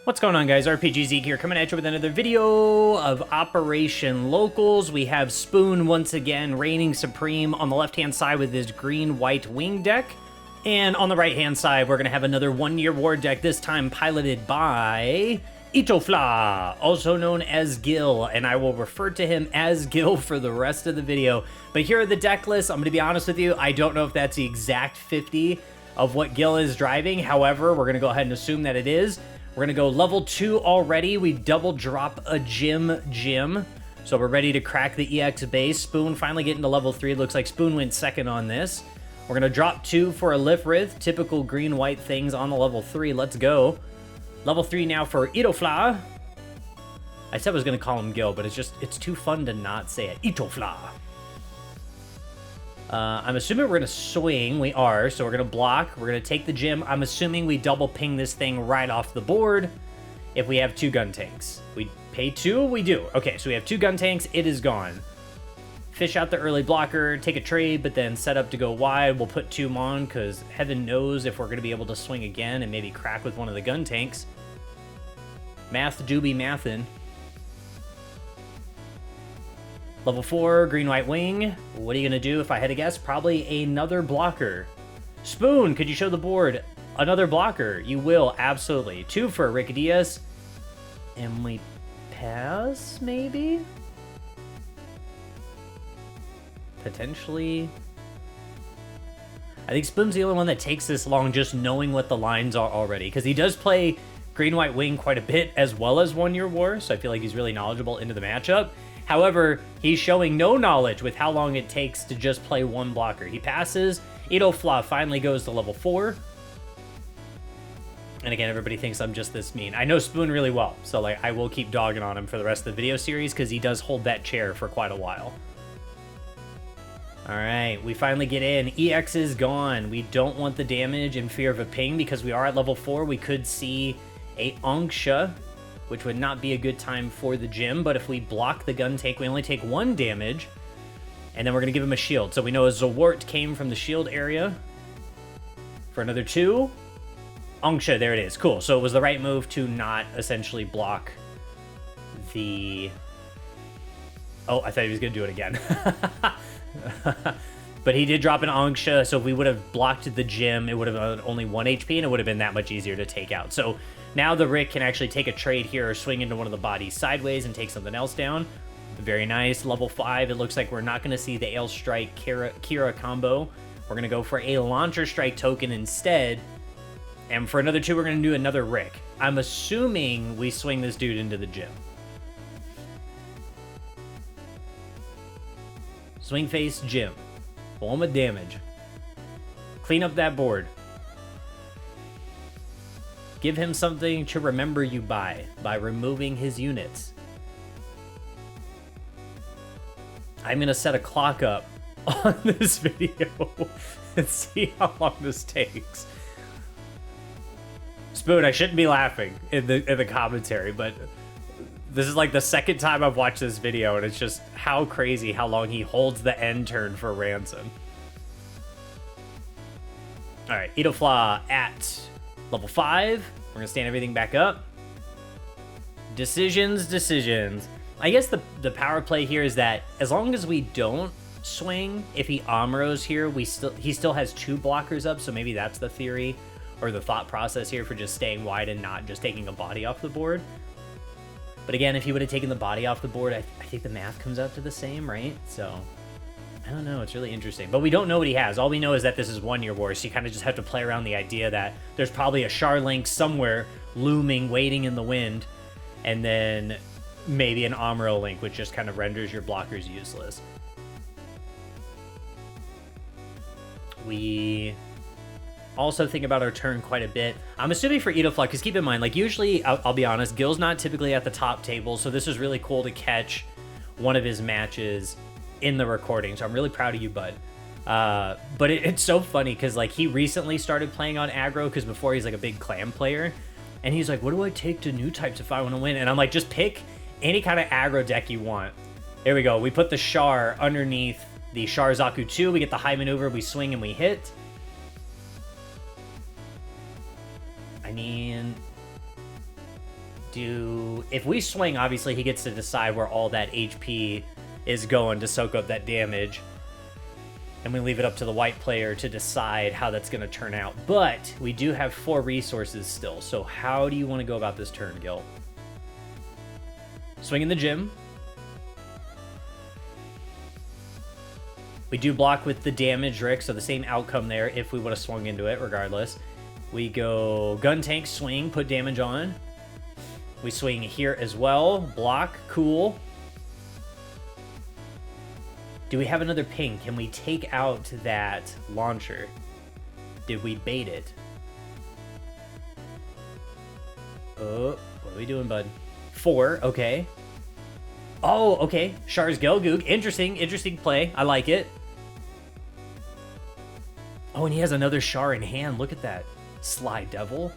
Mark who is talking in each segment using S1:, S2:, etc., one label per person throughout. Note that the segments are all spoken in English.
S1: What's going on, guys? RPG Zeke here, coming at you with another video of Operation Locals. We have Spoon once again reigning supreme on the left-hand side with his green-white wing deck. And on the right-hand side, we're going to have another one-year war deck, this time piloted by ItoFla, also known as Gil, and I will refer to him as Gil for the rest of the video. But here are the deck lists. I'm going to be honest with you, I don't know if that's the exact 50 of what Gil is driving. However, we're going to go ahead and assume that it is. We're going to go level 2 already. We double drop a gym. So we're ready to crack the EX base. Spoon finally getting to level 3. It looks like Spoon went second on this. We're going to drop 2 for a Lifrith. Typical green-white things on the level 3. Let's go. Level 3 now for ItoFla. I said I was going to call him Gil, but it's too fun to not say it. ItoFla. I'm assuming we're going to swing. We are. So we're going to block. We're going to take the gym. I'm assuming we double ping this thing right off the board if we have 2 gun tanks. We pay 2? We do. Okay, so we have 2 gun tanks. It is gone. Fish out the early blocker, take a trade, but then set up to go wide. We'll put 2 on because heaven knows if we're going to be able to swing again and maybe crack with one of the gun tanks. Math do be mathin'. Level 4, green-white wing. What are you going to do if I had to guess? Probably another blocker. Spoon, could you show the board? Another blocker. You will, absolutely. 2 for Rick Diaz. And we pass, maybe? Potentially. I think Spoon's the only one that takes this long just knowing what the lines are already. Because he does play green-white wing quite a bit as well as one-year war. So I feel like he's really knowledgeable into the matchup. However, he's showing no knowledge with how long it takes to just play one blocker. He passes. ItoFla finally goes to level 4. And again, everybody thinks I'm just this mean. I know Spoon really well, so like I will keep dogging on him for the rest of the video series because he does hold that chair for quite a while. All right, we finally get in. EX is gone. We don't want the damage in fear of a ping because we are at level 4. We could see a Onksha, which would not be a good time for the gym, but if we block the gun tank, we only take 1 damage, and then we're going to give him a shield. So we know a Zawart came from the shield area for another 2. Onksha, there it is. Cool. So it was the right move to not essentially block the... Oh, I thought he was going to do it again. But he did drop an Onksha, so if we would have blocked the gym, it would have been only 1 HP, and it would have been that much easier to take out. So now the Rick can actually take a trade here or swing into one of the bodies sideways and take something else down. Very nice. Level 5, it looks like we're not going to see the Ale Strike Kira combo. We're going to go for a Launcher Strike token instead. And for another 2, we're going to do another Rick. I'm assuming we swing this dude into the gym. Swing face, gym. Full with damage. Clean up that board. Give him something to remember you by removing his units. I'm going to set a clock up on this video and see how long this takes. Spoon, I shouldn't be laughing in the commentary, but this is like the second time I've watched this video, and it's just how crazy how long he holds the end turn for Ransom. All right, ItoFla at level 5. We're going to stand everything back up. Decisions. I guess the power play here is that as long as we don't swing, if he Amros here, he still has 2 blockers up, so maybe that's the theory or the thought process here for just staying wide and not just taking a body off the board. But again, if he would have taken the body off the board, I think the math comes out to the same, right? So, I don't know. It's really interesting. But we don't know what he has. All we know is that this is one-year war, so you kind of just have to play around the idea that there's probably a Char Link somewhere looming, waiting in the wind, and then maybe an Amro Link, which just kind of renders your blockers useless. We also think about our turn quite a bit. I'm assuming for ItoFla, because keep in mind, like usually, I'll be honest, Gil's not typically at the top table, so this is really cool to catch one of his matches in the recording, so I'm really proud of you, bud. But it's so funny, because like he recently started playing on aggro, because before he's like a big clan player, and he's like, what do I take to new types if I want to win? And I'm like, just pick any kind of aggro deck you want. There we go. We put the Char underneath the Char Zaku 2, we get the high maneuver, we swing and we hit. I mean, If we swing, obviously he gets to decide where all that HP is going to soak up that damage. And we leave it up to the white player to decide how that's going to turn out. But we do have 4 resources still. So how do you want to go about this turn, Gil? Swing in the gym. We do block with the damage, Rick, so the same outcome there if we would have swung into it, regardless. We go gun tank, swing, put damage on. We swing here as well. Block, cool. Do we have another ping? Can we take out that launcher? Did we bait it? Oh, what are we doing, bud? 4, okay. Oh, okay. Char's Gelgoog. Interesting play. I like it. Oh, and he has another Char in hand. Look at that. Sly Devil.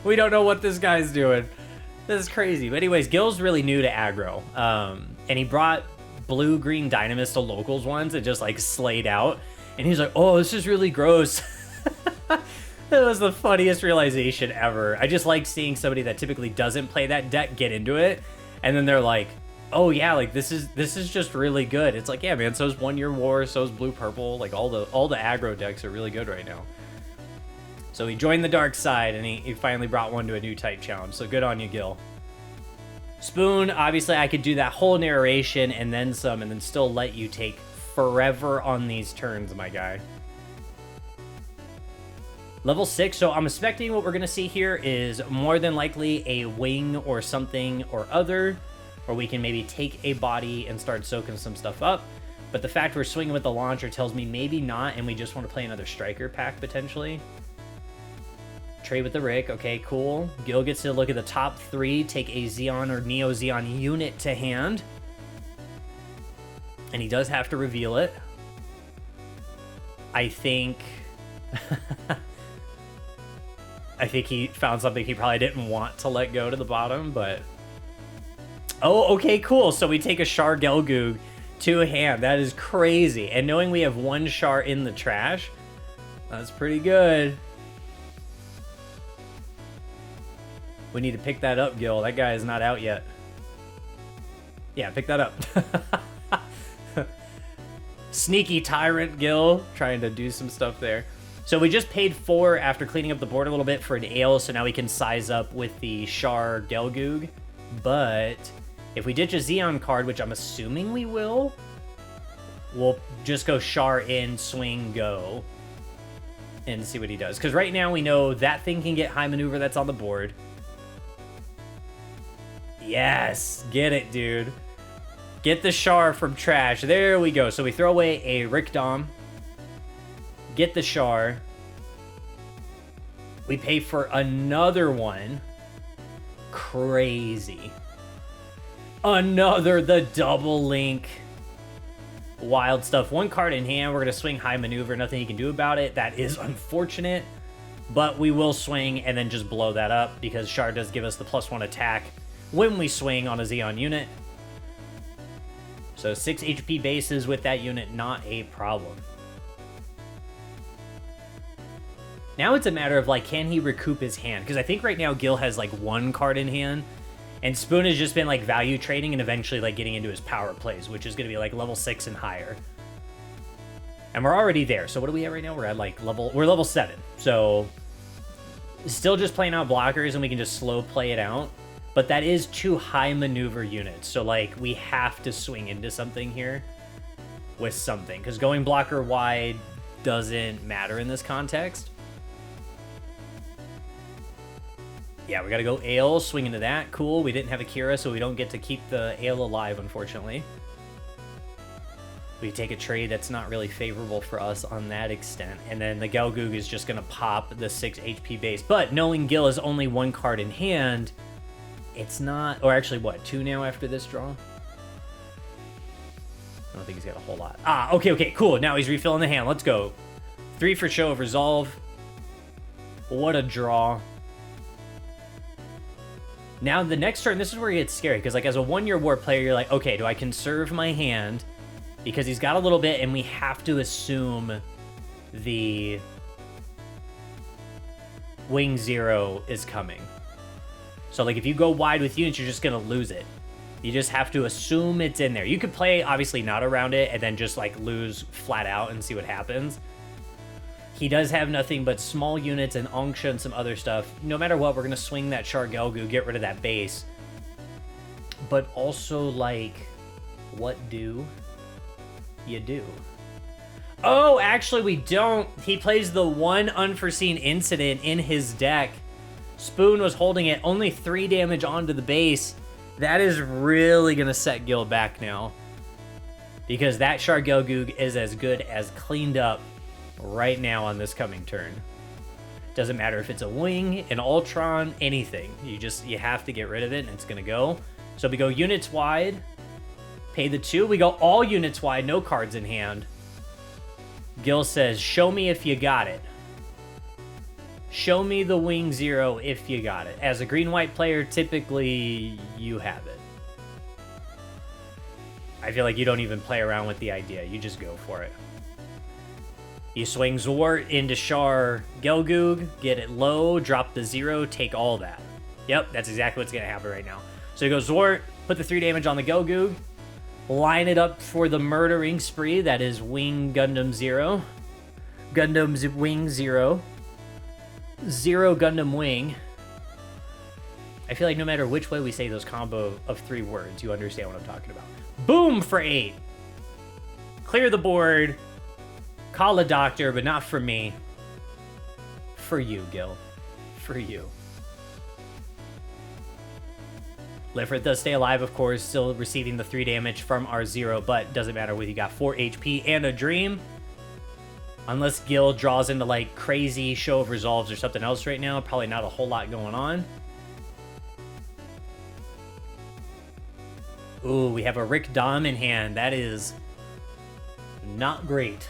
S1: We don't know what this guy's doing. This is crazy. But anyways, Gil's really new to aggro. And he brought blue-green Dynamis to locals once and just, like, slayed out. And he's like, oh, this is really gross. That was the funniest realization ever. I just like seeing somebody that typically doesn't play that deck get into it. And then they're like, oh, yeah, like, this is just really good. It's like, yeah, man, so's One Year War, so's blue-purple. Like, all the aggro decks are really good right now. So he joined the dark side, and he finally brought one to a new type challenge. So good on you, Gil. Spoon, obviously I could do that whole narration and then some, and then still let you take forever on these turns, my guy. Level 6, so I'm expecting what we're going to see here is more than likely a wing or something or other, or we can maybe take a body and start soaking some stuff up. But the fact we're swinging with the launcher tells me maybe not, and we just want to play another striker pack potentially. Trade with the Rick. Okay, cool. Gil gets to look at the top 3, take a Xeon or Neo Xeon unit to hand. And he does have to reveal it. I think... I think he found something he probably didn't want to let go to the bottom, but... Oh, okay, cool. So we take a Char Gelgoog to hand. That is crazy. And knowing we have 1 Char in the trash, that's pretty good. We need to pick that up, Gil. That guy is not out yet. Yeah, pick that up. Sneaky Tyrant Gil, trying to do some stuff there. So we just paid 4 after cleaning up the board a little bit for an Ale, so now we can size up with the Char Gelgoog. But if we ditch a Xeon card, which I'm assuming we will, we'll just go Char in, swing, go, and see what he does. Because right now we know that thing can get high maneuver that's on the board. Yes, get it, dude. Get the Char from trash. There we go. So we throw away a Rick Dom. Get the Char. We pay for another one. Crazy. The double link. Wild stuff. 1 card in hand. We're going to swing high maneuver. Nothing he can do about it. That is unfortunate. But we will swing and then just blow that up because Char does give us the +1 attack when we swing on a Xeon unit. So 6 HP bases with that unit, not a problem. Now it's a matter of, like, can he recoup his hand? Because I think right now Gil has, like, 1 card in hand. And Spoon has just been, like, value trading and eventually, like, getting into his power plays, which is going to be, like, level 6 and higher. And we're already there. So what are we at right now? We're at, like, level 7. So still just playing out blockers and we can just slow play it out. But that is 2 high maneuver units. So, like, we have to swing into something here with something. Because going blocker wide doesn't matter in this context. Yeah, we got to go Ale, swing into that. Cool. We didn't have Akira, so we don't get to keep the Ale alive, unfortunately. We take a trade that's not really favorable for us on that extent. And then the Gelgoog is just going to pop the 6 HP base. But knowing Gil is only 1 card in hand... It's not... Or actually, what? 2 now after this draw? I don't think he's got a whole lot. Ah, okay, cool. Now he's refilling the hand. Let's go. 3 for Show of Resolve. What a draw. Now, the next turn, this is where it gets scary. Because, like, as a 1 Year War player, you're like, okay, do I conserve my hand? Because he's got a little bit, and we have to assume the... Wing 0 is coming. So, like, if you go wide with units, you're just going to lose it. You just have to assume it's in there. You could play, obviously, not around it and then just, like, lose flat out and see what happens. He does have nothing but small units and Angsha and some other stuff. No matter what, we're going to swing that Char Gelgu, get rid of that base. But also, like, what do you do? Oh, actually, we don't. He plays the one unforeseen incident in his deck. Spoon was holding it, only 3 damage onto the base. That is really going to set Gil back now. Because that Char Gelgu is as good as cleaned up right now on this coming turn. Doesn't matter if it's a wing, an Ultron, anything. You have to get rid of it and it's going to go. So we go units wide, pay the 2. We go all units wide, no cards in hand. Gil says, show me if you got it. Show me the wing 0 if you got it. As a green-white player, typically you have it. I feel like you don't even play around with the idea. You just go for it. You swing Zwart into Char Gelgoog, get it low, drop the 0, take all that. Yep, that's exactly what's going to happen right now. So you go Zwart, put the 3 damage on the Gelgoog, line it up for the murdering spree. That is Wing Gundam 0. Gundam's Wing 0. 0 Gundam Wing. I feel like no matter which way we say those combo of 3 words, you understand what I'm talking about. Boom for 8. Clear the board. Call a doctor, but not for me. For you, Gil. For you. Lifrit does stay alive, of course, still receiving the 3 damage from our 0, but doesn't matter whether you got 4 HP and a dream. Unless Gil draws into, like, crazy show of resolves or something else right now, probably not a whole lot going on. Ooh, we have a Rick Dom in hand. That is not great.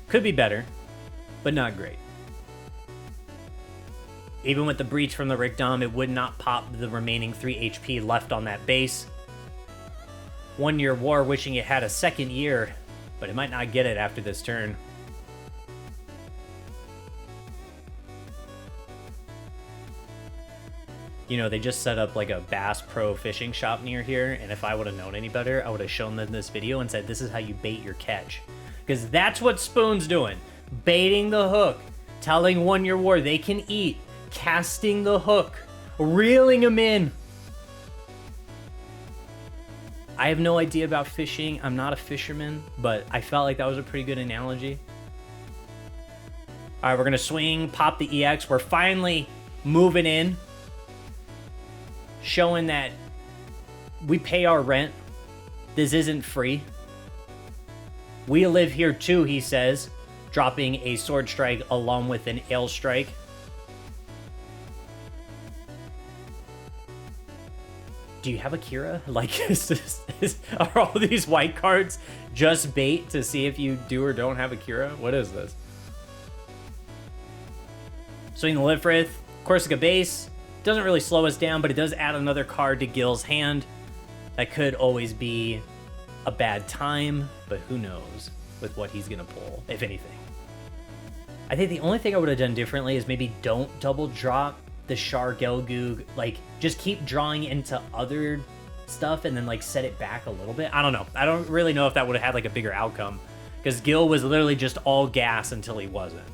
S1: Could be better, but not great. Even with the breach from the Rick Dom, it would not pop the remaining 3 HP left on that base. 1 Year War, wishing it had a second year, but it might not get it after this turn. You know, they just set up like a Bass Pro fishing shop near here, and if I would have known any better, I would have shown them this video and said, this is how you bait your catch. Because that's what Spoon's doing. Baiting the hook. Telling 1 Year War they can eat. Casting the hook. Reeling them in. I have no idea about fishing. I'm not a fisherman, but I felt like that was a pretty good analogy. All right, we're going to swing, pop the EX. We're finally moving in. Showing that we pay our rent. This isn't free. We live here too, he says, dropping a Sword Strike along with an Ale Strike. Do you have a Kira? Like, are all these white cards just bait to see if you do or don't have a Kira? What is this? Swing the Lifrith, Corsica base. Doesn't really slow us down, but it does add another card to Gil's hand. That could always be a bad time, but who knows with what he's going to pull, if anything. I think the only thing I would have done differently is maybe don't double drop the Char Gelgoog. Like, just keep drawing into other stuff and then, like, set it back a little bit. I don't know. I don't really know if that would have had, like, a bigger outcome. Because Gil was literally just all gas until he wasn't.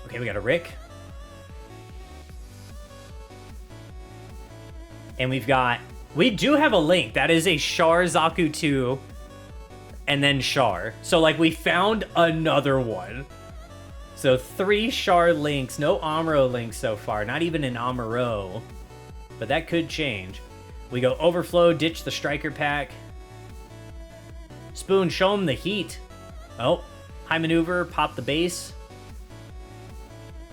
S1: Okay, we got a Rick. And we do have a Link. That is a Char Zaku 2 and then Char. So, like, we found another one. So 3 Char Links. No Amuro Links so far. Not even an Amuro. But that could change. We go Overflow, ditch the Striker pack. Spoon, show him the heat. Oh, high maneuver, pop the base.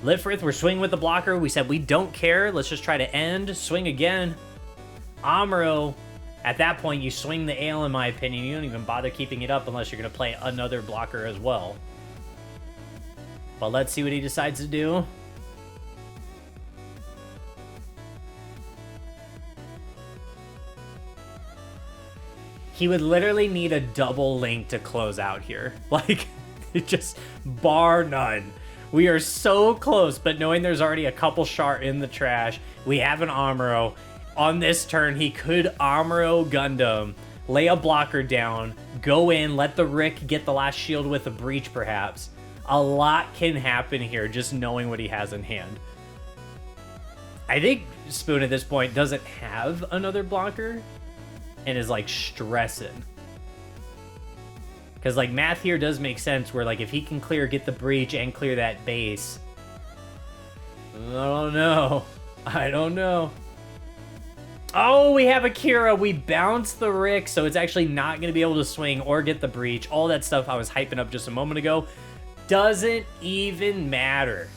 S1: Lifrith, we're swinging with the blocker. We said we don't care. Let's just try to end. Swing again. Amuro, at that point, you swing the Ale, in my opinion. You don't even bother keeping it up unless you're going to play another blocker as well. But let's see what he decides to do. He would literally need a double link to close out here. Like, it just bar none. We are so close, but knowing there's already a couple Char in the trash, we have an Amuro. On this turn, he could Amuro Gundam, lay a blocker down, go in, let the Rick get the last shield with a breach, perhaps. A lot can happen here, just knowing what he has in hand. I think Spoon at this point doesn't have another blocker and is like stressing. Because like math here does make sense where like if he can get the breach and clear that base. I don't know. I don't know. Oh, we have Akira. We bounce the Rick, so it's actually not going to be able to swing or get the breach. All that stuff I was hyping up just a moment ago doesn't even matter.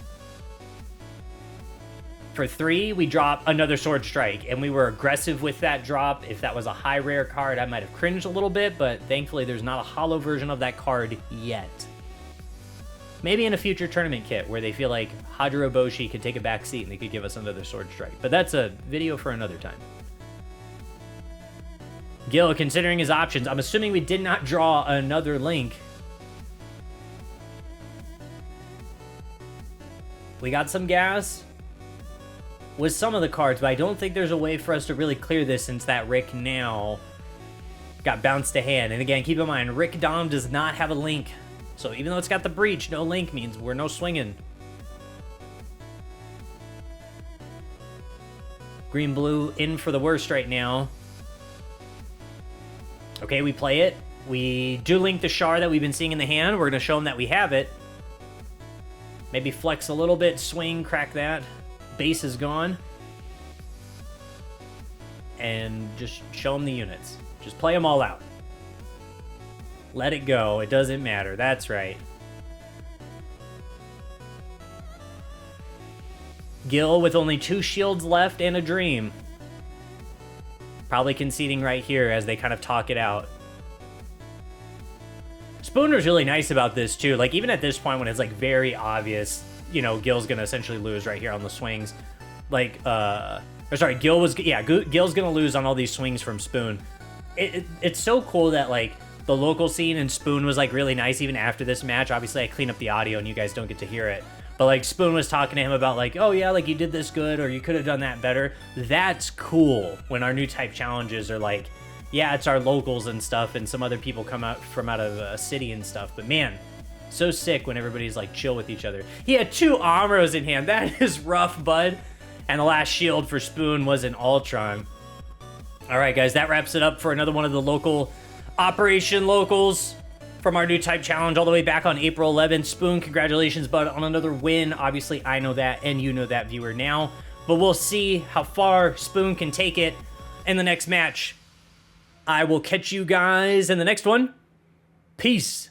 S1: For 3, we drop another Sword Strike, and we were aggressive with that drop. If that was a high rare card, I might have cringed a little bit, but thankfully there's not a holo version of that card yet. Maybe in a future tournament kit where they feel like Hajiroboshi could take a back seat and they could give us another Sword Strike. But that's a video for another time. Gil, considering his options, I'm assuming we did not draw another link. We got some gas with some of the cards, but I don't think there's a way for us to really clear this since that Rick now got bounced to hand. And again, keep in mind, Rick Dom does not have a link. So even though it's got the breach, no link means we're no swinging. Green-blue in for the worst right now. Okay, we play it. We do link the Char that we've been seeing in the hand. We're going to show them that we have it. Maybe flex a little bit, swing, crack that. Base is gone. And just show them the units. Just play them all out. Let it go. It doesn't matter. That's right. Gil with only 2 shields left and a dream. Probably conceding right here as they kind of talk it out. Spooner's really nice about this too. Like even at this point when it's like very obvious, you know, Gil's gonna essentially lose right here on the swings. Like, Gil's gonna lose on all these swings from Spoon. It's so cool that like the local scene and Spoon was like really nice even after this match. Obviously I clean up the audio and you guys don't get to hear it. But like Spoon was talking to him about like, oh yeah, like you did this good or you could have done that better. That's cool when our new type challenges are like, yeah, it's our locals and stuff and some other people come out from out of a city and stuff. But man, so sick when everybody's like chill with each other. He had 2 Amuros in hand. That is rough, bud. And the last shield for Spoon was an Ultron. All right, guys, that wraps it up for another one of the local Operation Locals from our new type challenge all the way back on April 11th. Spoon, congratulations, bud, on another win. Obviously, I know that, and you know that, viewer, now. But we'll see how far Spoon can take it in the next match. I will catch you guys in the next one. Peace.